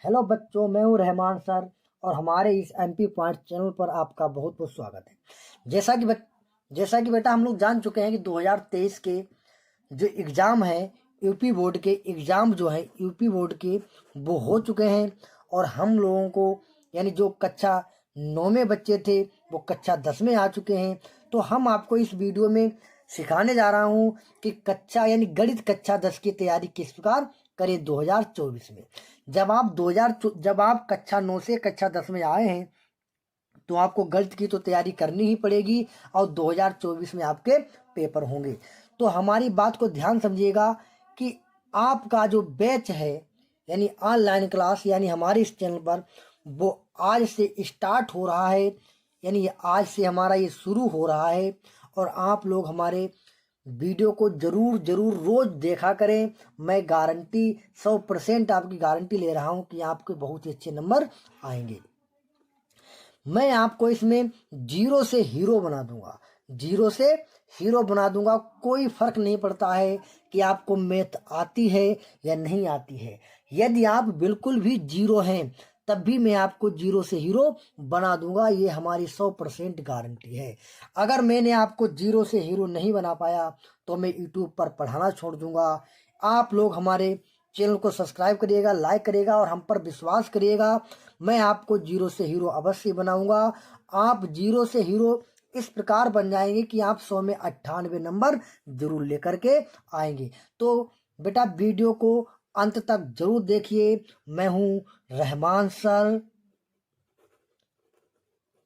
Hello बच्चों, मैं हूँ रहमान सर और हमारे इस एमपी पॉइंट चैनल पर आपका बहुत बहुत स्वागत है। जैसा कि बेटा हम लोग जान चुके हैं कि 2023 के जो एग्ज़ाम है, यूपी बोर्ड के एग्ज़ाम जो है यूपी बोर्ड के, वो हो चुके हैं। और हम लोगों को यानी जो कक्षा 9 में बच्चे थे वो कक्षा 10 में आ चुके हैं। तो हम आपको इस वीडियो में सिखाने जा रहा हूँ कि कक्षा यानी गणित कक्षा 10 की तैयारी किस प्रकार करें 2024 में। जब आप कक्षा 9 से कक्षा 10 में आए हैं तो आपको गणित की तो तैयारी करनी ही पड़ेगी और 2024 में आपके पेपर होंगे। तो हमारी बात को ध्यान समझिएगा कि आपका जो बैच है यानी ऑनलाइन क्लास यानी हमारे इस चैनल पर वो आज से स्टार्ट हो रहा है। यानी आज से हमारा ये शुरू हो रहा है और आप लोग हमारे वीडियो को जरूर जरूर रोज देखा करें। मैं गारंटी 100% आपकी गारंटी ले रहा हूँ कि आपके बहुत ही अच्छे नंबर आएंगे। मैं आपको इसमें जीरो से हीरो बना दूंगा, जीरो से हीरो बना दूंगा। कोई फर्क नहीं पड़ता है कि आपको मैथ आती है या नहीं आती है। यदि आप बिल्कुल भी जीरो हैं तब भी मैं आपको जीरो से हीरो बना दूंगा, ये हमारी 100% गारंटी है। अगर मैंने आपको जीरो से हीरो नहीं बना पाया तो मैं यूट्यूब पर पढ़ाना छोड़ दूंगा। आप लोग हमारे चैनल को सब्सक्राइब करिएगा, लाइक करिएगा और हम पर विश्वास करिएगा। मैं आपको जीरो से हीरो अवश्य बनाऊंगा। आप जीरो से हीरो इस प्रकार बन जाएंगे कि आप 100 में 98 नंबर जरूर लेकर के आएंगे। तो बेटा वीडियो को अंत तक जरूर देखिए। मैं हूँ रहमान सर,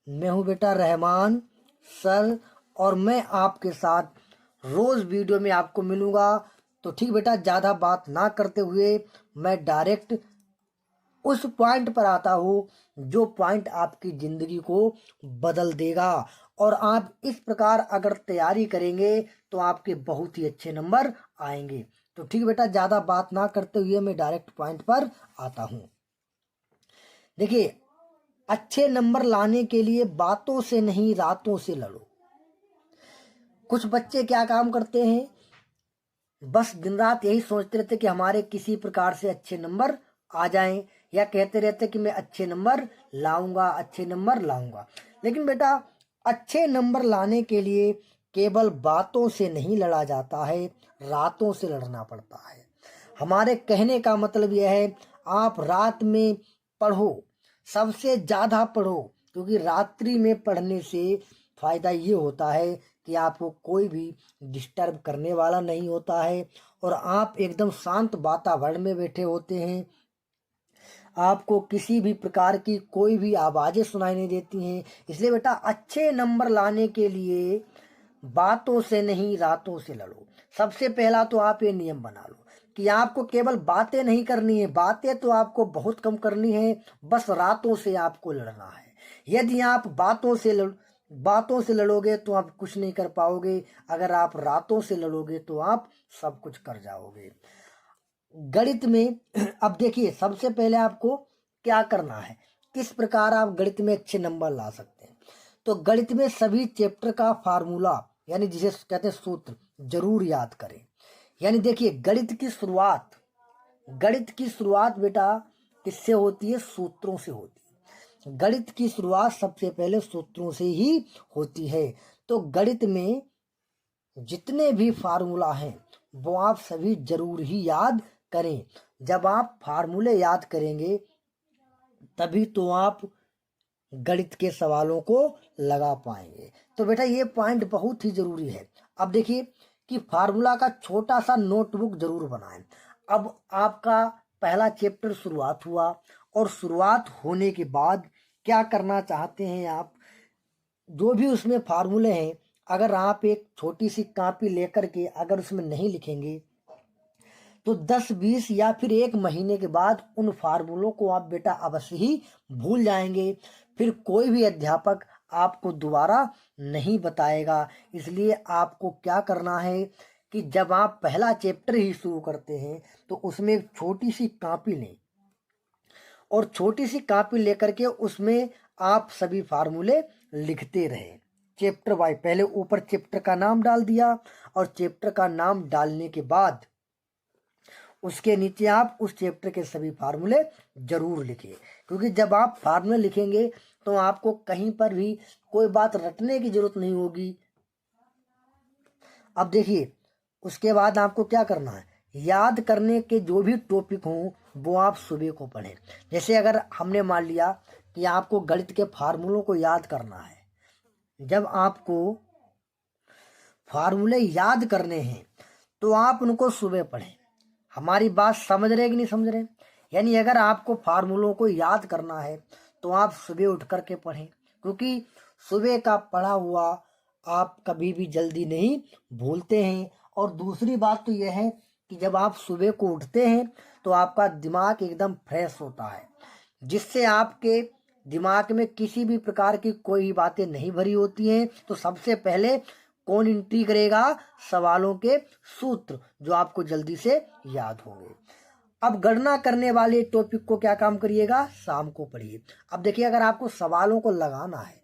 मैं हूँ बेटा रहमान सर और मैं आपके साथ रोज वीडियो में आपको मिलूंगा। तो ठीक बेटा, ज़्यादा बात ना करते हुए मैं डायरेक्ट उस पॉइंट पर आता हूँ जो पॉइंट आपकी ज़िंदगी को बदल देगा। और आप इस प्रकार अगर तैयारी करेंगे तो आपके बहुत ही अच्छे नंबर आएंगे। तो ठीक बेटा, ज़्यादा बात ना करते हुए मैं डायरेक्ट पॉइंट पर आता हूँ। देखिए, अच्छे नंबर लाने के लिए बातों से नहीं रातों से लड़ो। कुछ बच्चे क्या काम करते हैं, बस दिन रात यही सोचते रहते कि हमारे किसी प्रकार से अच्छे नंबर आ जाएं, या कहते रहते कि मैं अच्छे नंबर लाऊंगा, अच्छे नंबर लाऊंगा। लेकिन बेटा, अच्छे नंबर लाने के लिए केवल बातों से नहीं लड़ा जाता है, रातों से लड़ना पड़ता है। हमारे कहने का मतलब यह है, आप रात में पढ़ो, सबसे ज़्यादा पढ़ो, क्योंकि रात्रि में पढ़ने से फ़ायदा ये होता है कि आपको कोई भी डिस्टर्ब करने वाला नहीं होता है और आप एकदम शांत वातावरण में बैठे होते हैं। आपको किसी भी प्रकार की कोई भी आवाज़ें सुनाई नहीं देती हैं। इसलिए बेटा, अच्छे नंबर लाने के लिए बातों से नहीं रातों से लड़ो। सबसे पहला तो आप ये नियम बना लो कि आपको केवल बातें नहीं करनी है, बातें तो आपको बहुत कम करनी है, बस रातों से आपको लड़ना है। यदि आप बातों से लड़ोगे तो आप कुछ नहीं कर पाओगे, अगर आप रातों से लड़ोगे तो आप सब कुछ कर जाओगे गणित में। अब देखिए, सबसे पहले आपको क्या करना है, किस प्रकार आप गणित में अच्छे नंबर ला सकते हैं। तो गणित में सभी चैप्टर का फार्मूला यानी जिसे कहते हैं सूत्र, जरूर याद करें। यानी देखिए, गणित की शुरुआत बेटा किससे होती है? सूत्रों से होती है। गणित की शुरुआत सबसे पहले सूत्रों से ही होती है। तो गणित में जितने भी फार्मूला हैं वो आप सभी जरूर ही याद करें। जब आप फार्मूले याद करेंगे तभी तो आप गणित के सवालों को लगा पाएंगे। तो बेटा, ये पॉइंट बहुत ही जरूरी है। अब देखिए कि फार्मूला का छोटा सा नोटबुक जरूर बनाएं। अब आपका पहला चैप्टर शुरुआत हुआ और शुरुआत होने के बाद क्या करना चाहते हैं आप, जो भी उसमें फार्मूले हैं, अगर आप एक छोटी सी कॉपी लेकर के अगर उसमें नहीं लिखेंगे तो 10-20 या फिर 1 महीने के बाद उन फार्मूलों को आप बेटा अवश्य ही भूल जाएंगे। फिर कोई भी अध्यापक आपको दोबारा नहीं बताएगा। इसलिए आपको क्या करना है कि जब आप पहला चैप्टर ही शुरू करते हैं तो उसमें एक छोटी सी कॉपी लें और छोटी सी कॉपी लेकर के उसमें आप सभी फार्मूले लिखते रहें चैप्टर वाइज। पहले ऊपर चैप्टर का नाम डाल दिया और चैप्टर का नाम डालने के बाद उसके नीचे आप उस चैप्टर के सभी फार्मूले जरूर लिखिए, क्योंकि जब आप फार्मूले लिखेंगे तो आपको कहीं पर भी कोई बात रटने की जरूरत नहीं होगी। अब देखिए, उसके बाद आपको क्या करना है, याद करने के जो भी टॉपिक हों वो आप सुबह को पढ़ें। जैसे अगर हमने मान लिया कि आपको गणित के फार्मूलों को याद करना है, जब आपको फार्मूले याद करने हैं तो आप उनको सुबह पढ़ें। हमारी बात समझ रहे कि नहीं समझ रहे? यानी अगर आपको फार्मूलों को याद करना है तो आप सुबह उठ करके पढ़ें, क्योंकि सुबह का पढ़ा हुआ आप कभी भी जल्दी नहीं भूलते हैं। और दूसरी बात तो यह है कि जब आप सुबह को उठते हैं तो आपका दिमाग एकदम फ्रेश होता है, जिससे आपके दिमाग में किसी भी प्रकार की कोई बातें नहीं भरी होती हैं। तो सबसे पहले कौन एंट्री करेगा? सवालों के सूत्र, जो आपको जल्दी से याद होंगे। अब गणना करने वाले टॉपिक को क्या काम करिएगा? शाम को पढ़िए। अब देखिए, अगर आपको सवालों को लगाना है,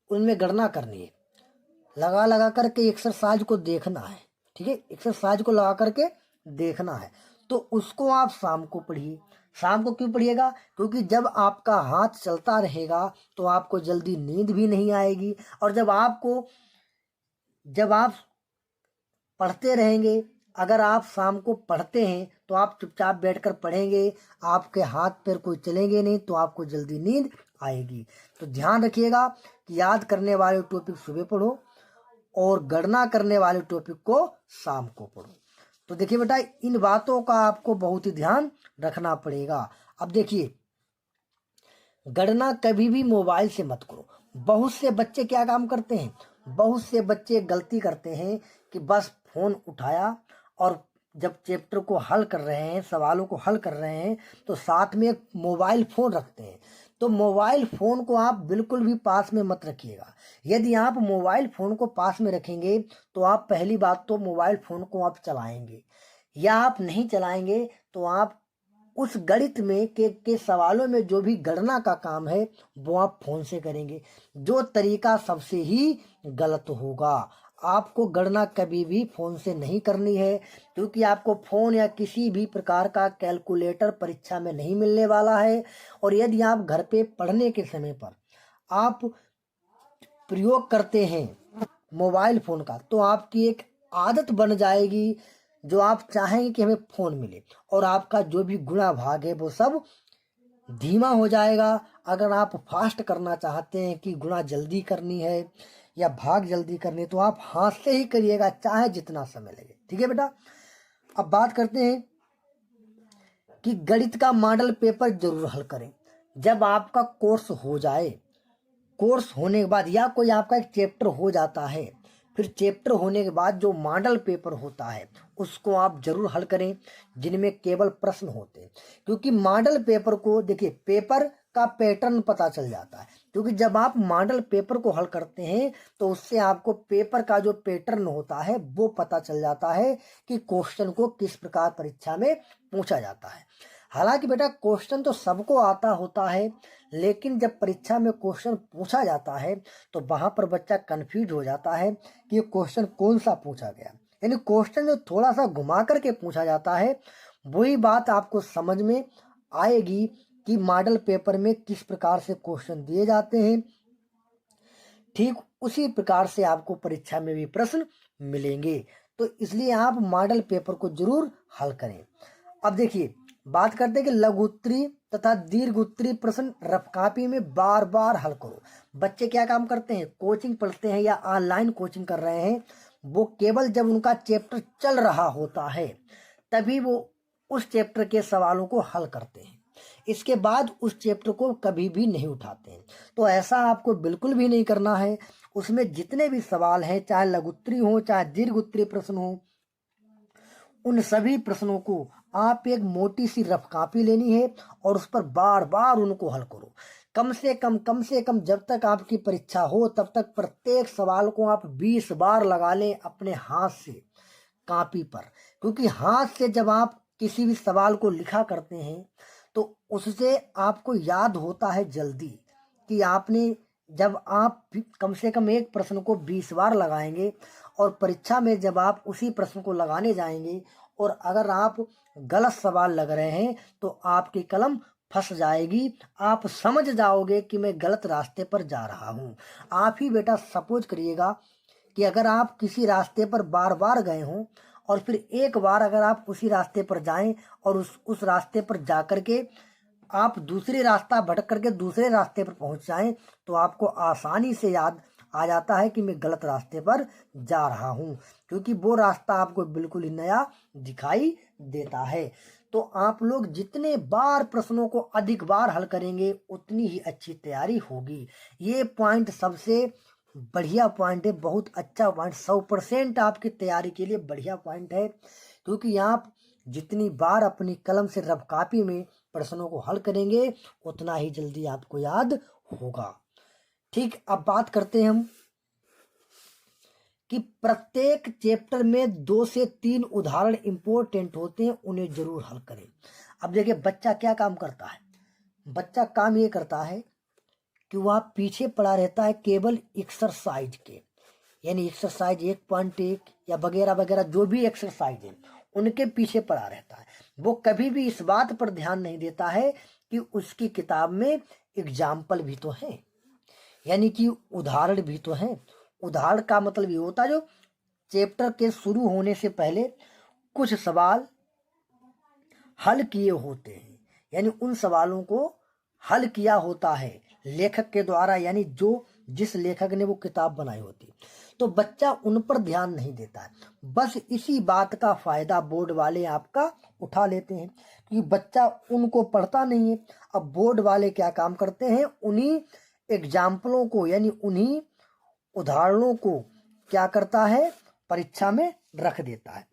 उनमें गणना करनी है, लगा लगा करके एक्सरसाइज को देखना है, ठीक है, एक्सरसाइज को लगा करके देखना है, तो उसको आप शाम को पढ़िए। शाम को क्यों पढ़िएगा? क्योंकि जब आपका हाथ चलता रहेगा तो आपको जल्दी नींद भी नहीं आएगी। और जब आप पढ़ते रहेंगे, अगर आप शाम को पढ़ते हैं तो आप चुपचाप बैठकर पढ़ेंगे, आपके हाथ पैर कोई चलेंगे नहीं, तो आपको जल्दी नींद आएगी। तो ध्यान रखिएगा कि याद करने वाले टॉपिक सुबह पढ़ो और गणना करने वाले टॉपिक को शाम को पढ़ो। तो देखिए बेटा, इन बातों का आपको बहुत ही ध्यान रखना पड़ेगा। अब देखिए, गणना कभी भी मोबाइल से मत करो। बहुत से बच्चे क्या काम करते हैं, बहुत से बच्चे गलती करते हैं कि बस फोन उठाया और जब चैप्टर को हल कर रहे हैं, सवालों को हल कर रहे हैं, तो साथ में एक मोबाइल फोन रखते हैं। तो मोबाइल फोन को आप बिल्कुल भी पास में मत रखिएगा। यदि आप मोबाइल फोन को पास में रखेंगे तो आप पहली बात तो मोबाइल फोन को आप चलाएंगे, या आप नहीं चलाएंगे तो आप उस गणित में के सवालों में जो भी गणना का काम है वो आप फोन से करेंगे, जो तरीका सबसे ही गलत होगा। आपको गणना कभी भी फोन से नहीं करनी है, क्योंकि आपको फोन या किसी भी प्रकार का कैलकुलेटर परीक्षा में नहीं मिलने वाला है। और यदि आप घर पे पढ़ने के समय पर आप प्रयोग करते हैं मोबाइल फोन का, तो आपकी एक आदत बन जाएगी, जो आप चाहेंगे कि हमें फोन मिले, और आपका जो भी गुणा भाग है वो सब धीमा हो जाएगा। अगर आप फास्ट करना चाहते हैं कि गुणा जल्दी करनी है या भाग जल्दी करनी है, तो आप हाथ से ही करिएगा, चाहे जितना समय लगे। ठीक है बेटा, अब बात करते हैं कि गणित का मॉडल पेपर जरूर हल करें। जब आपका कोर्स हो जाए, कोर्स होने के बाद या कोई आपका एक चैप्टर हो जाता है, फिर चैप्टर होने के बाद जो मॉडल पेपर होता है उसको आप जरूर हल करें, जिनमें केवल प्रश्न होते हैं। क्योंकि मॉडल पेपर को देखिए, पेपर का पैटर्न पता चल जाता है, क्योंकि जब आप मॉडल पेपर को हल करते हैं तो उससे आपको पेपर का जो पैटर्न होता है वो पता चल जाता है कि क्वेश्चन को किस प्रकार परीक्षा में पूछा जाता है। हालांकि बेटा, क्वेश्चन तो सबको आता होता है, लेकिन जब परीक्षा में क्वेश्चन पूछा जाता है तो वहां पर बच्चा कंफ्यूज हो जाता है कि ये क्वेश्चन कौन सा पूछा गया। यानी क्वेश्चन जो थोड़ा सा घुमा करके पूछा जाता है, वही बात आपको समझ में आएगी कि मॉडल पेपर में किस प्रकार से क्वेश्चन दिए जाते हैं। ठीक उसी प्रकार से आपको परीक्षा में भी प्रश्न मिलेंगे। तो इसलिए आप मॉडल पेपर को जरूर हल करें। अब देखिए, बात करते हैं कि लघु उत्तरीय तथा दीर्घ उत्तरीय प्रश्न रफ कॉपी में बार बार हल करो। बच्चे क्या काम करते हैं, कोचिंग पढ़ते हैं या ऑनलाइन कोचिंग कर रहे हैं, वो केवल जब उनका चैप्टर चल रहा होता है तभी वो उस चैप्टर के सवालों को हल करते हैं। इसके बाद उस चैप्टर को कभी भी नहीं उठाते हैं। तो ऐसा आपको बिल्कुल भी नहीं करना है। उसमें जितने भी सवाल हैं, चाहे लघु उत्तरीय हो चाहे दीर्घ उत्तरीय प्रश्न हो, उन सभी प्रश्नों को आप एक मोटी सी रफ कॉपी लेनी है और उस पर बार बार उनको हल करो। कम से कम जब तक आपकी परीक्षा हो तब तक प्रत्येक सवाल को आप 20 बार लगा लें अपने हाथ से कॉपी पर। क्योंकि हाथ से जब आप किसी भी सवाल को लिखा करते हैं तो उससे आपको याद होता है जल्दी कि आपने, जब आप कम से कम एक प्रश्न को 20 बार लगाएंगे और परीक्षा में जब आप उसी प्रश्न को लगाने जाएंगे और अगर आप गलत सवाल लग रहे हैं तो आपकी कलम फंस जाएगी। आप समझ जाओगे कि मैं गलत रास्ते पर जा रहा हूँ। आप ही बेटा सपोज करिएगा कि अगर आप किसी रास्ते पर बार बार गए हों और फिर एक बार अगर आप उसी रास्ते पर जाएं और उस रास्ते पर जा कर के आप दूसरे रास्ता भटक करके दूसरे रास्ते पर पहुंच जाएं तो आपको आसानी से याद आ जाता है कि मैं गलत रास्ते पर जा रहा हूं, क्योंकि वो रास्ता आपको बिल्कुल ही नया दिखाई देता है। तो आप लोग जितने बार प्रश्नों को अधिक बार हल करेंगे उतनी ही अच्छी तैयारी होगी। ये पॉइंट सबसे बढ़िया पॉइंट है, बहुत अच्छा पॉइंट, 100% आपकी तैयारी के लिए बढ़िया पॉइंट है, क्योंकि आप जितनी बार अपनी कलम से रफ कॉपी में प्रश्नों को हल करेंगे उतना ही जल्दी आपको याद होगा। ठीक, अब बात करते हैं हम कि प्रत्येक चैप्टर में 2 से 3 उदाहरण इंपॉर्टेंट होते हैं, उन्हें जरूर हल करें। अब देखिए बच्चा क्या काम करता है, बच्चा काम ये करता है कि वह पीछे पड़ा रहता है केवल एक्सरसाइज के, यानी एक्सरसाइज 1.1 या वगैरह वगैरह जो भी एक्सरसाइज है उनके पीछे पड़ा रहता है। वो कभी भी इस बात पर ध्यान नहीं देता है कि उसकी किताब में एग्जाम्पल भी तो है, यानी कि उदाहरण भी तो है। उदाहरण का मतलब ये होता है जो चैप्टर के शुरू होने से पहले कुछ सवाल हल किए होते हैं, यानी उन सवालों को हल किया होता है लेखक के द्वारा, यानी जो जिस लेखक ने वो किताब बनाई होती। तो बच्चा उन पर ध्यान नहीं देता है, बस इसी बात का फायदा बोर्ड वाले आपका उठा लेते हैं, क्योंकि बच्चा उनको पढ़ता नहीं है। अब बोर्ड वाले क्या काम करते हैं, उन्हीं एग्जाम्पलों को यानी उन्हीं उदाहरणों को क्या करता है, परीक्षा में रख देता है,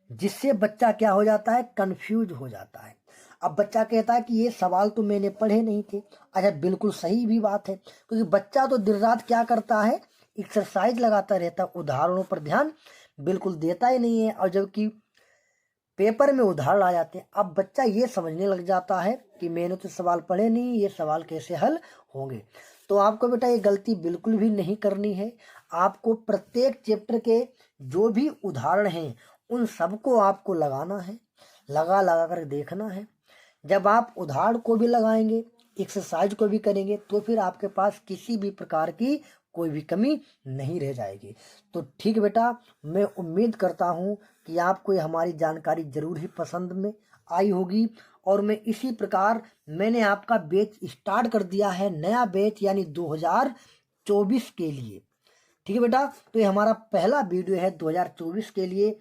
जिससे बच्चा क्या हो जाता है, कंफ्यूज हो जाता है। अब बच्चा कहता है कि ये सवाल तो मैंने पढ़े नहीं थे। अच्छा, बिल्कुल सही भी बात है, क्योंकि बच्चा तो दिन रात क्या करता है, एक्सरसाइज लगाता रहता है, उदाहरणों पर ध्यान बिल्कुल देता ही नहीं है। और जबकि पेपर में उदाहरण आ जाते हैं, अब बच्चा ये समझने लग जाता है कि मैंने तो सवाल पढ़े नहीं, ये सवाल कैसे हल होंगे। तो आपको बेटा ये गलती बिल्कुल भी नहीं करनी है। आपको प्रत्येक चैप्टर के जो भी उदाहरण हैं उन सबको आपको लगाना है, लगा लगा कर देखना है। जब आप उदाहरण को भी लगाएंगे, एक्सरसाइज को भी करेंगे, तो फिर आपके पास किसी भी प्रकार की कोई भी कमी नहीं रह जाएगी। तो ठीक बेटा, मैं उम्मीद करता हूँ कि आपको ये हमारी जानकारी जरूर ही पसंद में आई होगी। और मैं इसी प्रकार मैंने आपका बैच स्टार्ट कर दिया है, नया बैच यानी 2024 के लिए। ठीक है बेटा, तो ये हमारा पहला वीडियो है 2024 के लिए।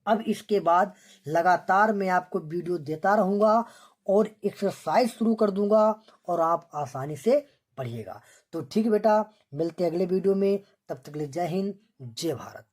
अब इसके बाद लगातार मैं आपको वीडियो देता रहूँगा और एक्सरसाइज शुरू कर दूंगा और आप आसानी से पढ़िएगा। तो ठीक है बेटा, मिलते हैं अगले वीडियो में, तब तक के लिए जय हिंद, जय भारत।